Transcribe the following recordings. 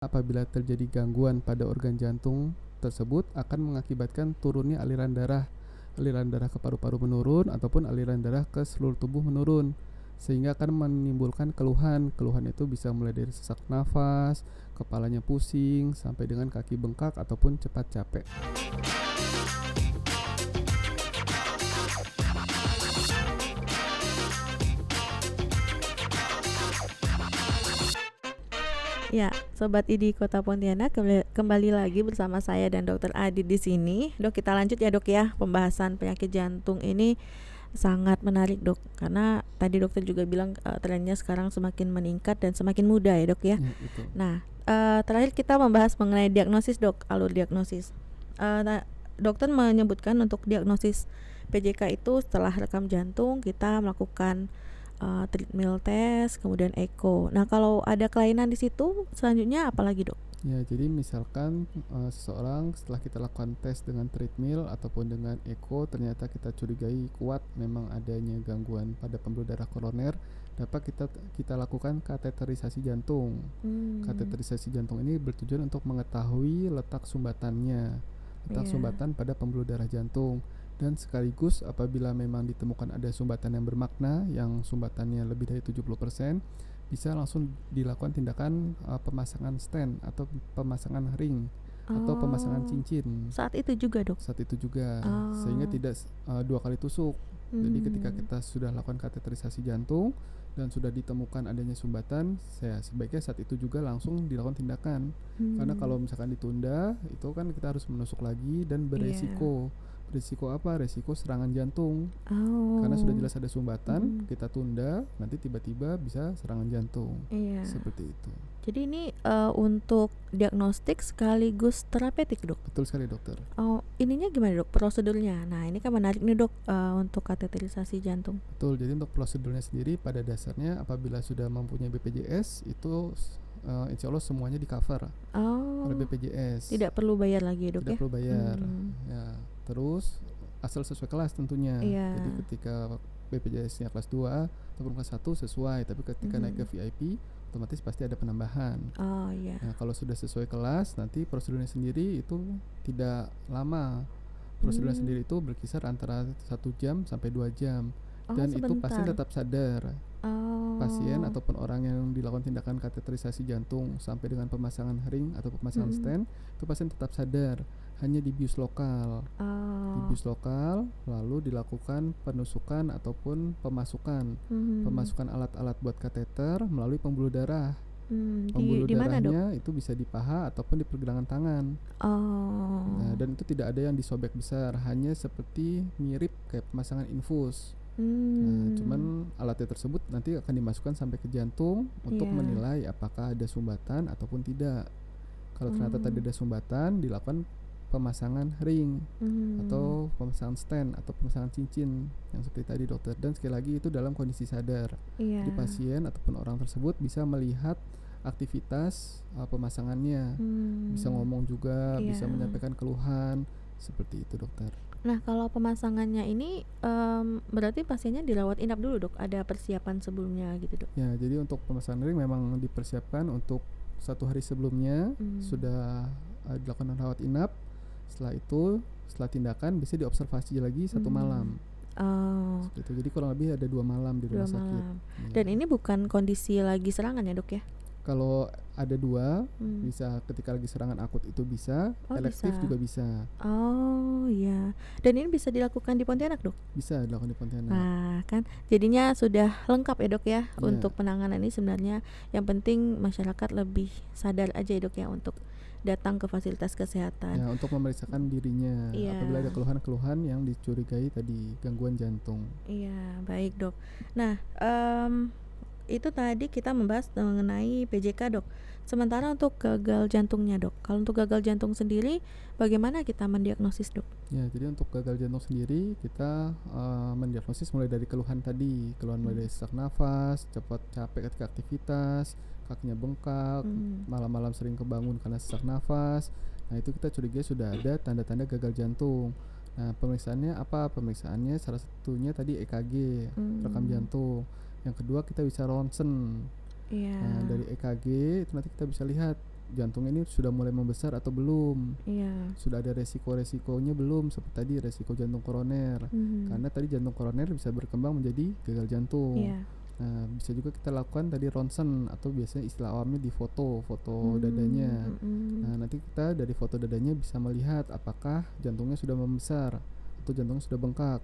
Apabila terjadi gangguan pada organ jantung tersebut akan mengakibatkan turunnya aliran darah. Aliran darah ke paru-paru menurun ataupun aliran darah ke seluruh tubuh menurun. Sehingga akan menimbulkan keluhan. Keluhan itu bisa mulai dari sesak nafas, kepalanya pusing, sampai dengan kaki bengkak ataupun cepat capek. Ya, Sobat ID Kota Pontianak, kembali lagi bersama saya dan Dokter Adi di sini. Dok, kita lanjut ya dok ya, pembahasan penyakit jantung ini sangat menarik dok, karena tadi dokter juga bilang trennya sekarang semakin meningkat dan semakin mudah ya dok ya. Itu. Nah, terakhir kita membahas mengenai diagnosis dok, alur diagnosis. Dokter menyebutkan untuk diagnosis PJK itu setelah rekam jantung kita melakukan treadmill test, kemudian echo. Nah, kalau ada kelainan di situ, selanjutnya apa lagi dok? Ya, jadi misalkan seseorang setelah kita lakukan tes dengan treadmill ataupun dengan echo, ternyata kita curigai kuat memang adanya gangguan pada pembuluh darah koroner, dapat kita lakukan kateterisasi jantung. Kateterisasi jantung ini bertujuan untuk mengetahui letak sumbatannya, sumbatan pada pembuluh darah jantung. Dan sekaligus apabila memang ditemukan ada sumbatan yang bermakna, yang sumbatannya lebih dari 70%, bisa langsung dilakukan tindakan pemasangan stent atau pemasangan ring atau pemasangan cincin. Saat itu juga dok? Saat itu juga, sehingga tidak dua kali tusuk. Jadi ketika kita sudah lakukan kateterisasi jantung dan sudah ditemukan adanya sumbatan, sebaiknya saat itu juga langsung dilakukan tindakan. Karena kalau misalkan ditunda, itu kan kita harus menusuk lagi dan beresiko. Risiko apa? Risiko serangan jantung. Karena sudah jelas ada sumbatan, kita tunda, nanti tiba-tiba bisa serangan jantung. Seperti itu. Jadi ini untuk diagnostik sekaligus terapeutik dok? Betul sekali dokter. Ininya gimana dok prosedurnya? Nah, ini kan menarik nih dok, untuk kateterisasi jantung. Betul, jadi untuk prosedurnya sendiri pada dasarnya apabila sudah mempunyai BPJS itu insya Allah semuanya di cover oleh BPJS. Tidak perlu bayar lagi dok? Tidak perlu bayar. Ya, terus asal sesuai kelas tentunya. Jadi ketika BPJS-nya kelas 2 ataupun kelas 1 sesuai, tapi ketika naik ke VIP otomatis pasti ada penambahan. Nah, kalau sudah sesuai kelas, nanti prosedurnya sendiri itu tidak lama. Prosedurnya sendiri itu berkisar antara 1 jam sampai 2 jam. Dan itu pasien tetap sadar. Pasien ataupun orang yang dilakukan tindakan kateterisasi jantung sampai dengan pemasangan ring atau pemasangan stent, itu pasien tetap sadar, hanya dibius lokal. Dibius lokal, lalu dilakukan penusukan ataupun pemasukan alat-alat buat kateter melalui pembuluh darah. Pembuluh darahnya itu bisa di paha ataupun di pergelangan tangan. Nah, dan itu tidak ada yang disobek besar, hanya seperti mirip kayak pemasangan infus. Nah, cuman alatnya tersebut nanti akan dimasukkan sampai ke jantung untuk menilai apakah ada sumbatan ataupun tidak. Kalau ternyata tadi ada sumbatan, dilakukan pemasangan ring atau pemasangan stent atau pemasangan cincin yang seperti tadi dokter. Dan sekali lagi itu dalam kondisi sadar. Jadi pasien ataupun orang tersebut bisa melihat aktivitas pemasangannya, bisa ngomong juga, bisa menyampaikan keluhan, seperti itu dokter. Nah, kalau pemasangannya ini berarti pasiennya dirawat inap dulu dok? Ada persiapan sebelumnya gitu dok? Ya, jadi untuk pemasangan ring memang dipersiapkan untuk 1 hari sebelumnya sudah dilakukan rawat inap. Setelah itu, setelah tindakan bisa diobservasi lagi 1 malam. Gitu. Jadi kurang lebih ada 2 malam di rumah sakit. Dan ini bukan kondisi lagi serangan ya dok ya? Kalau ada 2, bisa ketika lagi serangan akut itu bisa, elektif juga bisa. Dan ini bisa dilakukan di Pontianak dok? Bisa dilakukan di Pontianak. Nah, kan jadinya sudah lengkap ya dok ya untuk penanganan ini. Sebenarnya yang penting masyarakat lebih sadar aja ya dok ya untuk datang ke fasilitas kesehatan. Ya, untuk memeriksakan dirinya apabila ada keluhan-keluhan yang dicurigai tadi gangguan jantung. Iya, baik dok. Nah, itu tadi kita membahas mengenai PJK dok. Sementara untuk gagal jantungnya dok, kalau untuk gagal jantung sendiri bagaimana kita mendiagnosis dok? Ya, jadi untuk gagal jantung sendiri kita mendiagnosis mulai dari keluhan tadi, keluhan mulai dari sesak nafas, cepat capek ketika aktivitas, kakinya bengkak, malam-malam sering kebangun karena sesak nafas. Nah, itu kita curiga sudah ada tanda-tanda gagal jantung. Nah, pemeriksaannya apa? Pemeriksaannya salah satunya tadi EKG, rekam jantung. Yang kedua kita bisa ronsen. Nah, dari EKG itu nanti kita bisa lihat jantung ini sudah mulai membesar atau belum. Iya. Sudah ada resiko-resikonya belum, seperti tadi resiko jantung koroner. Karena tadi jantung koroner bisa berkembang menjadi gagal jantung. Iya. Nah, bisa juga kita lakukan tadi ronsen atau biasanya istilah awamnya di foto dadanya. Nah, nanti kita dari foto dadanya bisa melihat apakah jantungnya sudah membesar atau jantungnya sudah bengkak.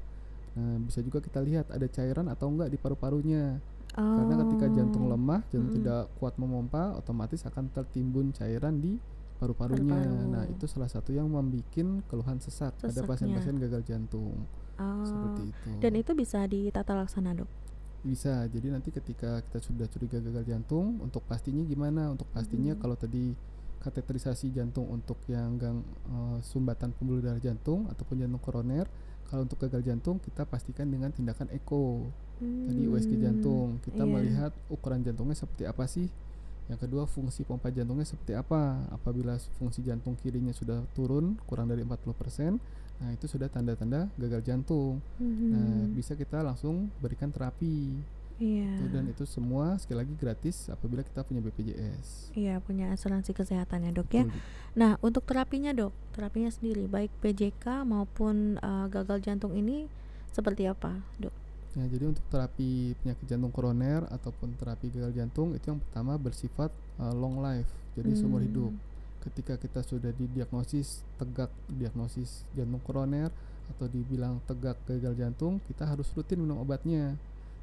Nah, bisa juga kita lihat ada cairan atau enggak di paru-parunya. Karena ketika jantung lemah, jantung tidak kuat memompa, otomatis akan tertimbun cairan di paru-parunya. Nah, itu salah satu yang membuat keluhan sesak pada pasien-pasien gagal jantung. Seperti itu. Dan itu bisa ditata laksana, Dok? Bisa. Jadi nanti ketika kita sudah curiga gagal jantung, untuk pastinya gimana? Untuk pastinya kalau tadi kateterisasi jantung untuk yang sumbatan pembuluh darah jantung ataupun jantung koroner, kalau untuk gagal jantung kita pastikan dengan tindakan eko. Tadi USG jantung, kita melihat ukuran jantungnya seperti apa sih. Yang kedua, fungsi pompa jantungnya seperti apa. Apabila fungsi jantung kirinya sudah turun kurang dari 40%, nah itu sudah tanda-tanda gagal jantung. Nah, bisa kita langsung berikan terapi. Dan itu semua sekali lagi gratis apabila kita punya BPJS. Iya, punya asuransi kesehatan ya, Dok ya. Nah, untuk terapinya, Dok, terapinya sendiri baik PJK maupun gagal jantung ini seperti apa, Dok? Ya, jadi untuk terapi penyakit jantung koroner ataupun terapi gagal jantung itu yang pertama bersifat long life, jadi seumur hidup. Ketika kita sudah didiagnosis tegak diagnosis jantung koroner atau dibilang tegak gagal jantung, kita harus rutin minum obatnya,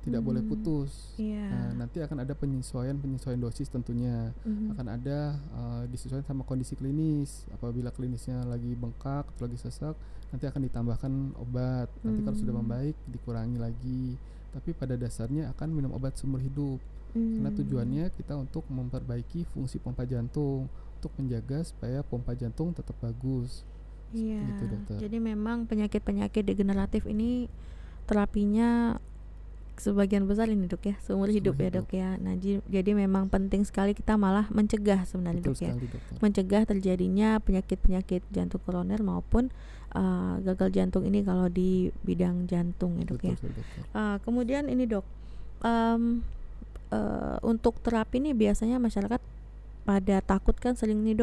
tidak boleh putus. Nah, nanti akan ada penyesuaian dosis tentunya. Akan ada disesuaikan sama kondisi klinis. Apabila klinisnya lagi bengkak atau lagi sesak, nanti akan ditambahkan obat. Nanti kalau sudah membaik dikurangi lagi. Tapi pada dasarnya akan minum obat seumur hidup. Karena tujuannya kita untuk memperbaiki fungsi pompa jantung, untuk menjaga supaya pompa jantung tetap bagus. Gitu, dokter. Jadi memang penyakit-penyakit degeneratif ini terapinya sebagian besar ini, Dok ya, seumur hidup ya, Dok ya. Nah, jadi memang penting sekali kita malah mencegah sebenarnya, Dok ya. Mencegah terjadinya penyakit-penyakit jantung koroner maupun gagal jantung ini kalau di bidang jantung ya, Dok ya. Kemudian ini, Dok, untuk terapi ini biasanya masyarakat pada takut kan sering nih,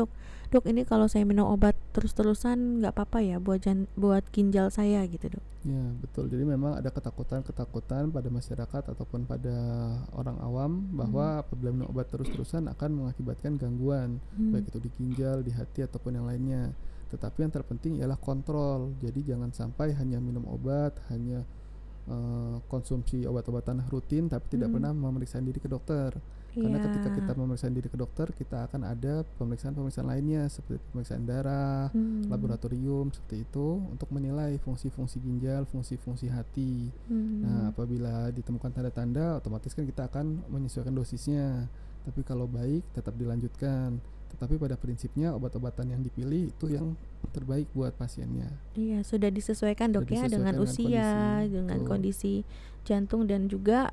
Dok ini kalau saya minum obat terus-terusan nggak apa-apa ya buat ginjal saya gitu, Dok. Ya, betul. Jadi memang ada ketakutan pada masyarakat ataupun pada orang awam bahwa apabila minum obat terus-terusan akan mengakibatkan gangguan, baik itu di ginjal, di hati ataupun yang lainnya. Tetapi yang terpenting ialah kontrol. Jadi jangan sampai hanya minum obat, hanya konsumsi obat-obatan rutin tapi tidak pernah memeriksa diri ke dokter. Karena ketika kita memeriksa diri ke dokter, kita akan ada pemeriksaan lainnya seperti pemeriksaan darah, laboratorium seperti itu untuk menilai fungsi-fungsi ginjal, fungsi-fungsi hati. Nah, apabila ditemukan tanda-tanda, otomatis kan kita akan menyesuaikan dosisnya. Tapi kalau baik tetap dilanjutkan. Tetapi pada prinsipnya obat-obatan yang dipilih itu yang terbaik buat pasiennya. Iya, sudah disesuaikan, Dok ya, dengan usia, dengan kondisi jantung dan juga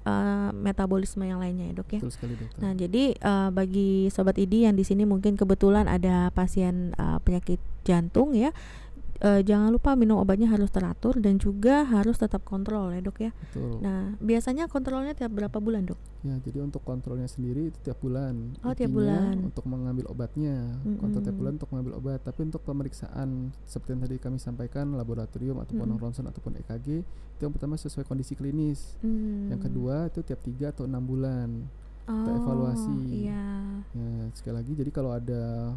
metabolisme yang lainnya ya, Dok ya. Betul sekali, Dokter. Nah, jadi bagi sobat ID yang di sini mungkin kebetulan ada pasien penyakit jantung ya, jangan lupa minum obatnya harus teratur dan juga harus tetap kontrol ya, Dok ya. Betul. Nah, biasanya kontrolnya tiap berapa bulan, Dok? Ya, jadi untuk kontrolnya sendiri itu tiap bulan. Tiap bulan. Untuk mengambil obatnya, kontrol tiap bulan untuk mengambil obat. Tapi untuk pemeriksaan seperti yang tadi kami sampaikan, laboratorium ataupun ronsen ataupun EKG, itu yang pertama sesuai kondisi klinis. Yang kedua itu tiap 3 atau 6 bulan. Kita evaluasi. Iya. Ya, sekali lagi, jadi kalau ada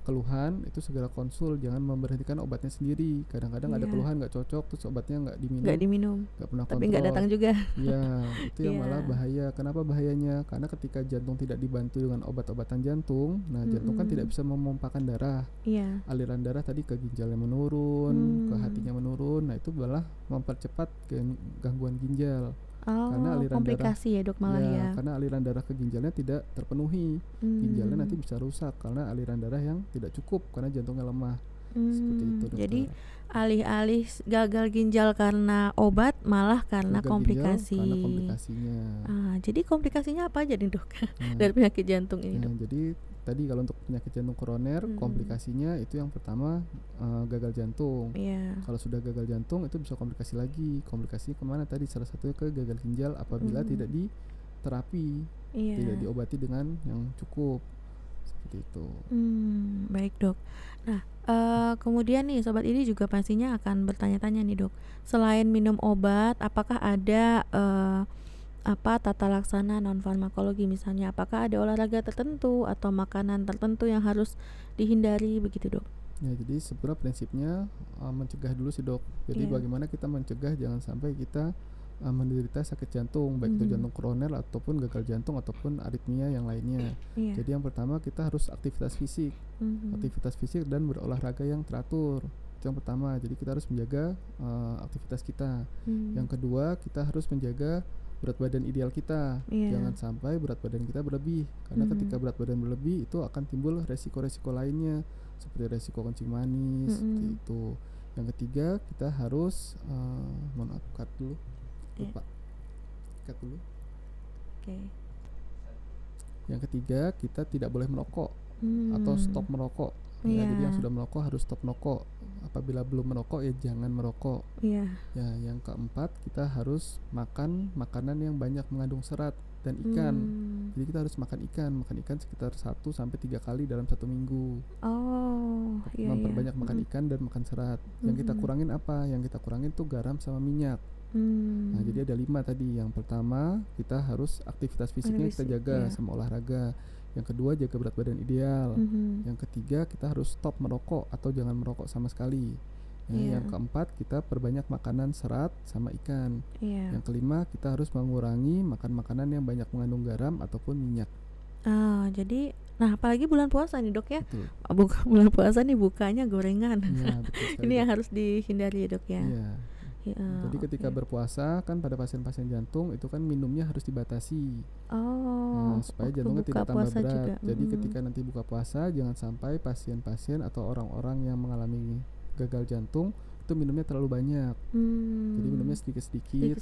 keluhan itu segera konsul, jangan memberhentikan obatnya sendiri. Kadang-kadang ada keluhan nggak cocok, terus obatnya nggak diminum, nggak pernah kontrol, tapi nggak datang juga. Ya, itu yang malah bahaya. Kenapa bahayanya? Karena ketika jantung tidak dibantu dengan obat-obatan jantung, nah jantung kan tidak bisa memompakan darah. Aliran darah tadi ke ginjalnya menurun, ke hatinya menurun. Nah, itu malah mempercepat gangguan ginjal. Karena aliran komplikasi darah, ya, Dok, malah ya. Karena aliran darah ke ginjalnya tidak terpenuhi. Ginjalnya nanti bisa rusak karena aliran darah yang tidak cukup karena jantungnya lemah. Seperti itu, Dokter. Jadi alih-alih gagal ginjal karena obat, malah karena gagal komplikasi. Karena komplikasinya. Jadi komplikasinya apa aja nih, Dok? Dari penyakit jantung ini, Dok? Jadi tadi kalau untuk penyakit jantung koroner, komplikasinya itu yang pertama gagal jantung. Kalau sudah gagal jantung itu bisa komplikasi lagi. Komplikasinya kemana tadi? Salah satunya ke gagal ginjal apabila tidak diterapi, tidak diobati dengan yang cukup. seperti itu. Baik dok. Nah kemudian nih sobat ini juga pastinya akan bertanya-tanya nih dok, selain minum obat apakah ada tata laksana non farmakologi, misalnya apakah ada olahraga tertentu atau makanan tertentu yang harus dihindari begitu dok? Ya, jadi sebenarnya prinsipnya mencegah dulu sih dok. Jadi bagaimana kita mencegah jangan sampai kita menderita sakit jantung, baik itu jantung koroner ataupun gagal jantung ataupun aritmia yang lainnya. Jadi yang pertama kita harus aktivitas fisik, dan berolahraga yang teratur. Itu yang pertama. Jadi kita harus menjaga aktivitas kita. Yang kedua kita harus menjaga berat badan ideal kita. Jangan sampai berat badan kita berlebih, karena ketika berat badan berlebih itu akan timbul resiko-resiko lainnya seperti resiko kencing manis, seperti itu. Yang ketiga kita harus cut dulu. Yang ketiga kita tidak boleh merokok atau stop merokok. Jadi yang sudah merokok harus stop merokok. Apabila belum merokok ya jangan merokok. Ya, yang keempat kita harus makan makanan yang banyak mengandung serat dan ikan. Jadi kita harus makan ikan sekitar 1-3 kali dalam 1 minggu. Memperbanyak makan ikan dan makan serat. Yang kita kurangin apa? Yang kita kurangin tuh garam sama minyak. Nah, jadi ada 5 tadi. Yang pertama kita harus aktivitas fisiknya kita jaga sama olahraga. Yang kedua jaga berat badan ideal. Yang ketiga kita harus stop merokok atau jangan merokok sama sekali. Yang keempat kita perbanyak makanan serat sama ikan. Yang kelima kita harus mengurangi makan makanan yang banyak mengandung garam ataupun minyak. Jadi apalagi bulan puasa nih dok ya. Bulan puasa nih bukanya gorengan. Ini yang harus dihindari ya dok ya. Jadi ketika berpuasa kan pada pasien-pasien jantung itu kan minumnya harus dibatasi. Supaya jantungnya tidak tambah berat juga. Jadi ketika nanti buka puasa jangan sampai pasien-pasien atau orang-orang yang mengalami gagal jantung itu minumnya terlalu banyak. Jadi minumnya sedikit-sedikit.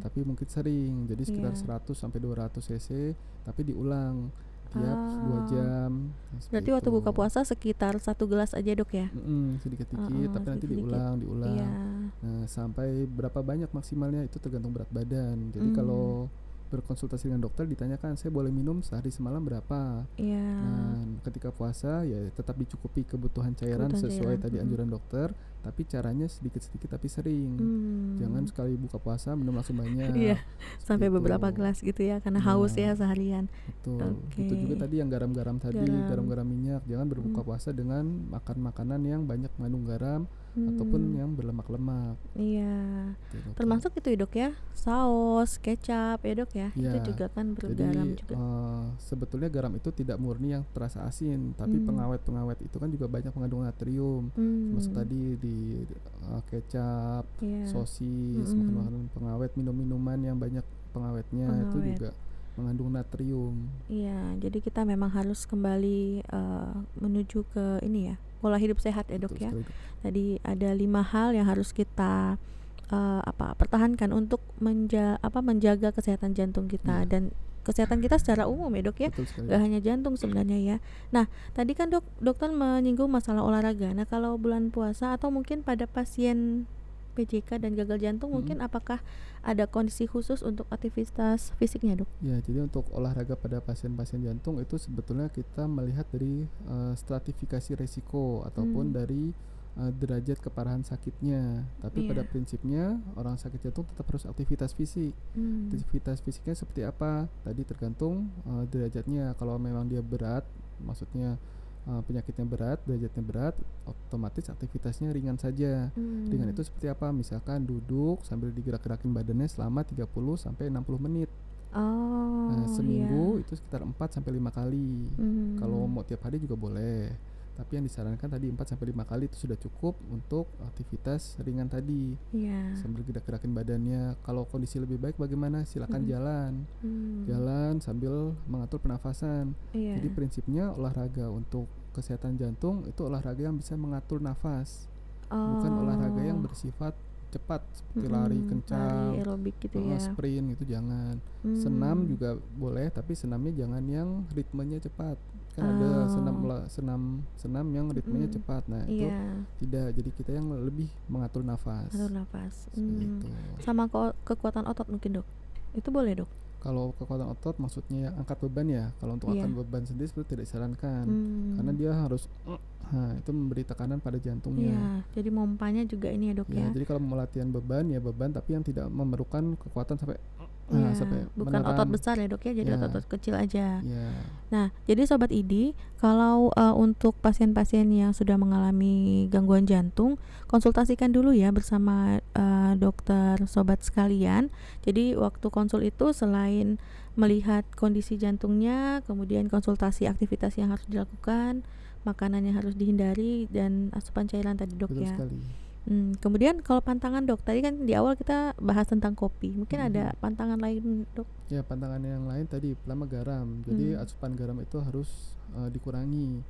Tapi mungkin sering. Jadi sekitar 100-200 cc tapi diulang tiap 2 jam. Berarti waktu buka puasa sekitar 1 gelas aja dok ya? Sedikit-sedikit tapi nanti diulang. Nah, sampai berapa banyak maksimalnya itu tergantung berat badan. Jadi kalau berkonsultasi dengan dokter ditanyakan saya boleh minum sehari semalam berapa. Nah, ketika puasa ya tetap dicukupi kebutuhan cairan sesuai tadi anjuran dokter, tapi caranya sedikit-sedikit tapi sering. Jangan sekali buka puasa minum langsung banyak. Sampai beberapa gelas gitu ya, karena haus ya seharian. Betul. Itu juga tadi yang garam-garam tadi, garam-garam minyak. Jangan berbuka puasa dengan makan makanan yang banyak mengandung garam ataupun yang berlemak-lemak. Termasuk itu ya dok ya, saus, kecap ya dok ya. Itu juga kan bergaram juga. Sebetulnya garam itu tidak murni yang terasa asin, tapi pengawet-pengawet itu kan juga banyak mengandung natrium. Termasuk tadi di kecap, sosis, makanan pengawet, minum-minuman yang banyak pengawetnya itu juga mengandung natrium. Jadi kita memang harus kembali menuju ke ini ya, pola hidup sehat ya dok ya. Tadi ada 5 hal yang harus kita pertahankan untuk menjaga kesehatan jantung kita dan kesehatan kita secara umum ya dok ya, gak hanya jantung sebenarnya ya. Nah tadi kan dokter menyinggung masalah olahraga. Nah kalau bulan puasa atau mungkin pada pasien PJK dan gagal jantung mungkin apakah ada kondisi khusus untuk aktivitas fisiknya dok? Ya, jadi untuk olahraga pada pasien-pasien jantung itu sebetulnya kita melihat dari stratifikasi resiko ataupun dari derajat keparahan sakitnya. Tapi pada prinsipnya orang sakit jantung tetap harus aktivitas fisik. Aktivitas fisiknya seperti apa? Tadi tergantung derajatnya. Kalau memang dia berat, maksudnya penyakitnya berat, derajatnya berat, otomatis aktivitasnya ringan saja. Ringan itu seperti apa? Misalkan duduk sambil digerak-gerakin badannya selama 30-60 menit. Seminggu itu sekitar 4-5 kali. Kalau mau tiap hari juga boleh. Tapi yang disarankan tadi 4-5 kali itu sudah cukup untuk aktivitas ringan tadi. Sambil gerak-gerakin badannya. Kalau kondisi lebih baik bagaimana? Silakan jalan sambil mengatur pernafasan. Jadi prinsipnya olahraga untuk kesehatan jantung itu olahraga yang bisa mengatur nafas. Bukan olahraga yang bersifat cepat seperti lari kencang, lari aerobik gitu ya. Sprint itu jangan. Senam juga boleh, tapi senamnya jangan yang ritmenya cepat. Kan ada senam yang ritmenya cepat. Nah itu tidak. Jadi kita yang lebih mengatur nafas. Itu. Sama kekuatan otot mungkin dok, itu boleh dok? Kalau kekuatan otot maksudnya angkat beban ya. Kalau untuk Iya. angkat beban sendiri sebenarnya tidak disarankan. Karena dia harus itu memberi tekanan pada jantungnya. Iya, jadi mompanya juga ini ya dok ya. Jadi kalau mau latihan beban ya beban, tapi yang tidak memerlukan kekuatan sampai sampai bukan meneran. otot besar ya dok ya, jadi otot-otot kecil aja. Nah, jadi sobat ID, kalau untuk pasien-pasien yang sudah mengalami gangguan jantung, konsultasikan dulu ya bersama dokter sobat sekalian. Jadi waktu konsul itu selain melihat kondisi jantungnya, kemudian konsultasi aktivitas yang harus dilakukan, makanan yang harus dihindari, dan asupan cairan tadi dok. Betul ya. Sekali. Kemudian kalau pantangan dok, tadi kan di awal kita bahas tentang kopi, mungkin ada pantangan lain dok? Ya, pantangan yang lain tadi pertama garam. Jadi asupan garam itu harus dikurangi.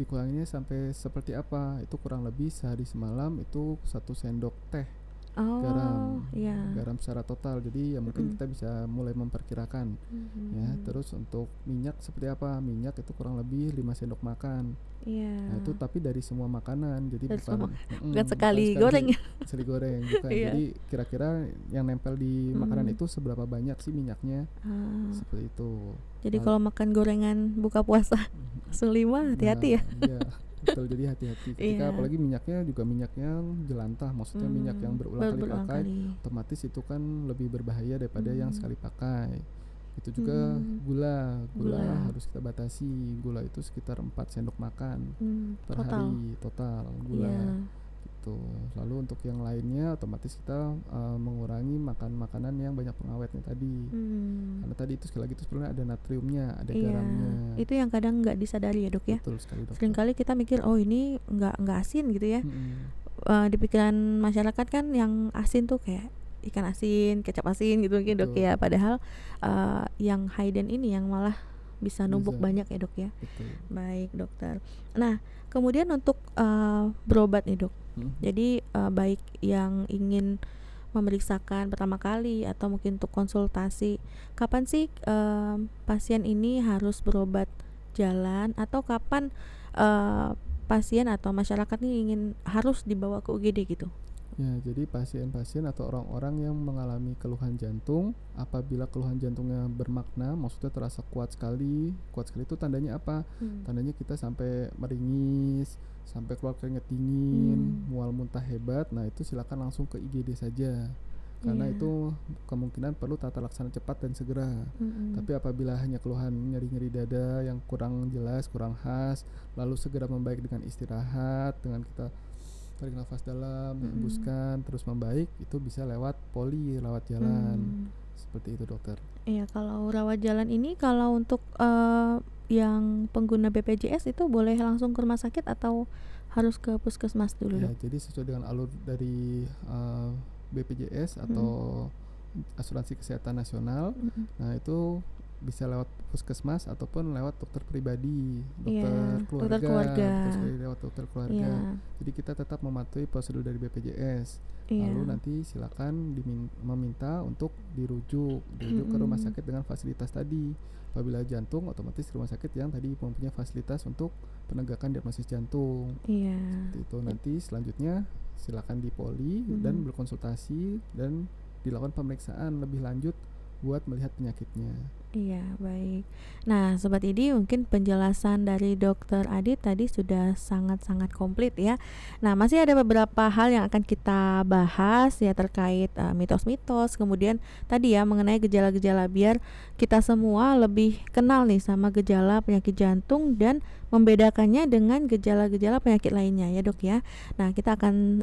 Dikuranginya sampai seperti apa? Itu kurang lebih sehari semalam itu 1 sendok teh garam. Garam secara total. Jadi ya mungkin kita bisa mulai memperkirakan. Ya, terus untuk minyak seperti apa? Minyak itu kurang lebih 5 sendok makan. Nah itu tapi dari semua makanan, jadi bukan sekali goreng. Sekali goreng bukan. Jadi kira-kira yang nempel di makanan itu seberapa banyak sih minyaknya, seperti itu. Jadi kalau makan gorengan buka puasa langsung 5, hati-hati ya. Iya, betul, jadi hati-hati ketika apalagi minyaknya juga minyak yang jelantah, maksudnya minyak yang berulang kali pakai, otomatis itu kan lebih berbahaya daripada yang sekali pakai. Itu juga gula harus kita batasi. Gula itu sekitar 4 sendok makan per hari total gula gitu. Lalu untuk yang lainnya otomatis kita mengurangi makan makanan yang banyak pengawetnya tadi. Karena tadi itu sekali lagi itu sebenarnya ada natriumnya, ada garamnya. Itu yang kadang nggak disadari ya dok ya. Betul sekali dok. Seringkali kita mikir ini nggak asin gitu ya. Di pikiran masyarakat kan yang asin tuh kayak ikan asin, kecap asin gitu mungkin dok ya. Padahal yang hiden ini yang malah bisa numpuk banyak ya dok ya. Baik dokter. Nah kemudian untuk berobat nih dok. Jadi baik yang ingin memeriksakan pertama kali atau mungkin untuk konsultasi, kapan sih pasien ini harus berobat jalan, atau kapan pasien atau masyarakat ini ingin harus dibawa ke UGD gitu? Ya, jadi pasien-pasien atau orang-orang yang mengalami keluhan jantung, apabila keluhan jantungnya bermakna, maksudnya terasa kuat sekali itu tandanya apa? Tandanya kita sampai meringis, sampai keluar keringat dingin, mual muntah hebat. Nah itu silakan langsung ke IGD saja, karena itu kemungkinan perlu tata laksana cepat dan segera. Tapi apabila hanya keluhan nyeri-nyeri dada yang kurang jelas, kurang khas, lalu segera membaik dengan istirahat, dengan kita tarik nafas dalam, hembuskan, terus membaik, itu bisa lewat poli, rawat jalan. Seperti itu dokter. Iya, kalau rawat jalan ini kalau untuk yang pengguna BPJS itu boleh langsung ke rumah sakit atau harus ke puskesmas dulu dok? Jadi sesuai dengan alur dari BPJS atau asuransi kesehatan nasional. Nah itu bisa lewat puskesmas ataupun lewat dokter pribadi, dokter keluarga. Lewat dokter keluarga. Jadi kita tetap mematuhi prosedur dari BPJS. Lalu nanti silakan meminta untuk dirujuk ke rumah sakit dengan fasilitas tadi. Apabila jantung, otomatis rumah sakit yang tadi mempunyai fasilitas untuk penegakan diagnosis jantung. Seperti itu. Nanti selanjutnya silakan di poli dan berkonsultasi dan dilakukan pemeriksaan lebih lanjut buat melihat penyakitnya. Iya, baik. Nah, Sobat ID, mungkin penjelasan dari Dokter Adit tadi sudah sangat-sangat komplit ya. Nah, masih ada beberapa hal yang akan kita bahas ya terkait mitos-mitos, kemudian tadi ya mengenai gejala-gejala, biar kita semua lebih kenal nih sama gejala penyakit jantung dan membedakannya dengan gejala-gejala penyakit lainnya ya dok ya. Nah, kita akan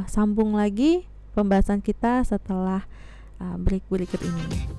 sambung lagi pembahasan kita setelah break berikut ini.